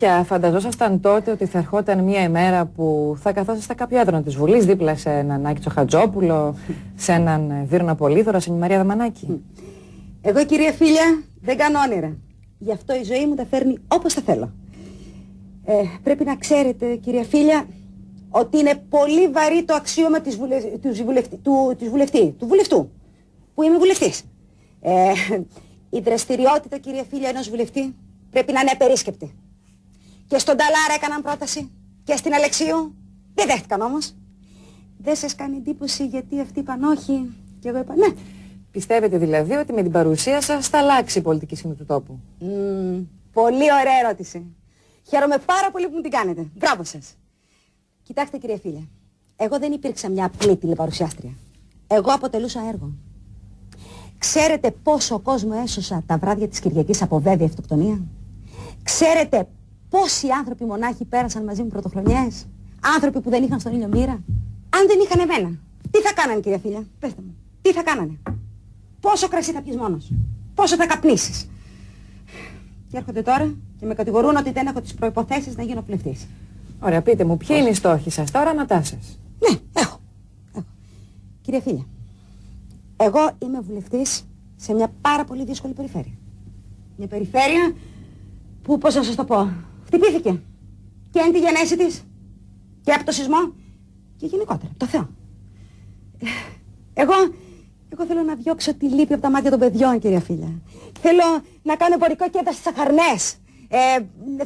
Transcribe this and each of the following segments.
Και φανταζόσασταν τότε ότι θα ερχόταν μια ημέρα που θα καθόσασταν στα κάποιο έδρανο της Βουλής, δίπλα σε έναν Άκη Τσοχατζόπουλο, σε έναν Βύρωνα Πολύδωρα, σε μια Μαρία Δαμανάκη? Εγώ, κυρία Φίλια, δεν κάνω όνειρα. Γι' αυτό η ζωή μου τα φέρνει όπως τα θέλω. Πρέπει να ξέρετε, κυρία Φίλια, ότι είναι πολύ βαρύ το αξίωμα του βουλευτού, που είμαι βουλευτής. Η δραστηριότητα, κυρία Φίλια, ενός βουλευτή πρέπει να είναι απερίσκεπτη. Και στον Ταλάρα έκαναν πρόταση και στην Αλεξίου. Δεν δέχτηκαν όμως. Δεν σας κάνει εντύπωση γιατί αυτοί είπαν όχι και εγώ είπα ναι? Πιστεύετε δηλαδή ότι με την παρουσία σας θα αλλάξει η πολιτική σκηνή του τόπου? Πολύ ωραία ερώτηση. Χαίρομαι πάρα πολύ που μου την κάνετε. Μπράβο σας. Κοιτάξτε, κυρία Φίλια, εγώ δεν υπήρξα μια απλή τηλεπαρουσιάστρια. Εγώ αποτελούσα έργο. Ξέρετε πόσο κόσμο έσωσα τα βράδια της Κυριακής από βέβαιη αυτοκτονία? Ξέρετε πόσοι άνθρωποι μονάχοι πέρασαν μαζί μου πρωτοχρονιές? Άνθρωποι που δεν είχαν στον ήλιο μοίρα. Αν δεν είχαν εμένα, τι θα κάνανε, κυρία Φίλια? Πέστε μου, τι θα κάνανε? Πόσο κρασί θα πιεις μόνος? Πόσο θα καπνίσεις? Και έρχονται τώρα και με κατηγορούν ότι δεν έχω τις προϋποθέσεις να γίνω βουλευτής. Ωραία, πείτε μου, ποιοι είναι οι στόχοι σας, τα οράματά σας? Ναι, έχω. Κυρία Φίλια, εγώ είμαι βουλευτής σε μια πάρα πολύ δύσκολη περιφέρεια. Μια περιφέρεια που, πώς να σας το πω, χτυπήθηκε και εν τη γενέση της και από το σεισμό και γενικότερα από το Θεό. Εγώ θέλω να διώξω τη λύπη από τα μάτια των παιδιών, κυρία Φίλια. Θέλω να κάνω εμπορικό κέντρο στις Αχαρνές.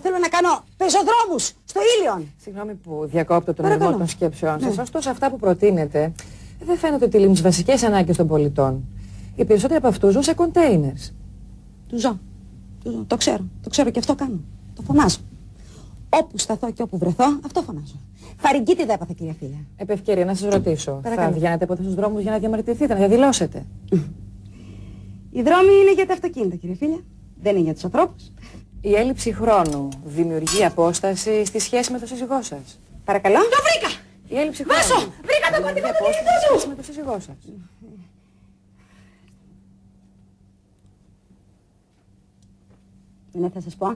Θέλω να κάνω πεζοδρόμους στο Ήλιον. Συγγνώμη που διακόπτω τον ρυθμό των σκέψεών σας. Ωστόσο, αυτά που προτείνετε δεν φαίνεται ότι λύνουν τις βασικές ανάγκες των πολιτών. Οι περισσότεροι από αυτούς ζουν σε κοντέινερς. Του ζω. Το ξέρω και αυτό κάνω. Το φωνάζω. Όπου σταθώ και όπου βρεθώ, αυτό φωνάζω. Φαρυγγίτη δεν έπαθα, κυρία Φίλια. Επ' ευκαιρία να σας ρωτήσω. Θα βγαίνετε ποτέ στους δρόμους για να διαμαρτυρηθείτε, να διαδηλώσετε? Οι δρόμοι είναι για τα αυτοκίνητα, κυρία Φίλια. Δεν είναι για τους ανθρώπους. Η έλλειψη χρόνου δημιουργεί απόσταση στη σχέση με τον σύζυγό σας? Παρακαλώ. Το βρήκα! Η έλλειψη χρόνου. Βάσο! Βρήκα το πορτικό του κινητού του! Με τον σύζυγό σας? Ναι, θα σας πω.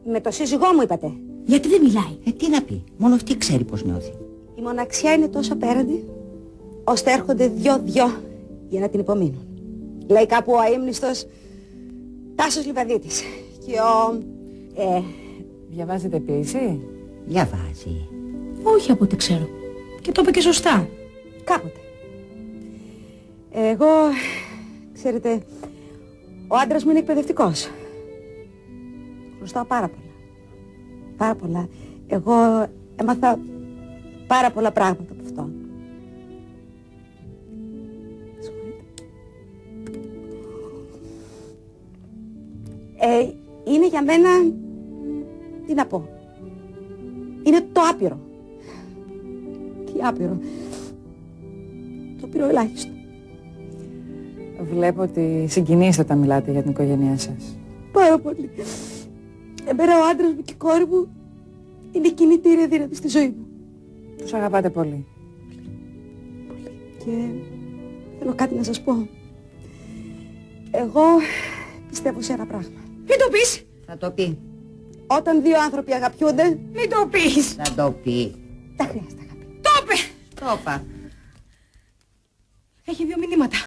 Με το σύζυγό μου είπατε? Γιατί δεν μιλάει? Τι να πει, μόνο αυτή ξέρει πώς νιώθει. Η μοναξιά είναι τόσο απέραντη, ώστε έρχονται δυο-δυο για να την υπομείνουν. Λέει κάπου ο αείμνηστος Τάσος Λιβαδίτης. Και Διαβάζετε ποίηση? Διαβάζει. Όχι από ό,τι ξέρω. Και το είπε και σωστά. Κάποτε. Εγώ, ξέρετε, ο άντρας μου είναι εκπαιδευτικός. Χρωστάω πάρα πολλά. Πάρα πολλά. Εγώ έμαθα πάρα πολλά πράγματα από αυτόν. Είναι για μένα, τι να πω, είναι το άπειρο. Τι άπειρο? Το άπειρο ελάχιστο. Βλέπω ότι συγκινείστε όταν μιλάτε για την οικογένειά σας. Πάρα πολύ. Εμένα ο άντρας μου και η κόρη μου είναι η κινητήρια δύναμη στη ζωή μου. Τους αγαπάτε πολύ? Πολύ. Και θέλω κάτι να σας πω. Εγώ πιστεύω σε ένα πράγμα. Μην το πεις! Θα το πει. Όταν δύο άνθρωποι αγαπιούνται, Μην το πεις! Θα το πει. τα χρειάζεται αγάπη. Το είπε! Το είπα. Έχει δύο μηνύματα.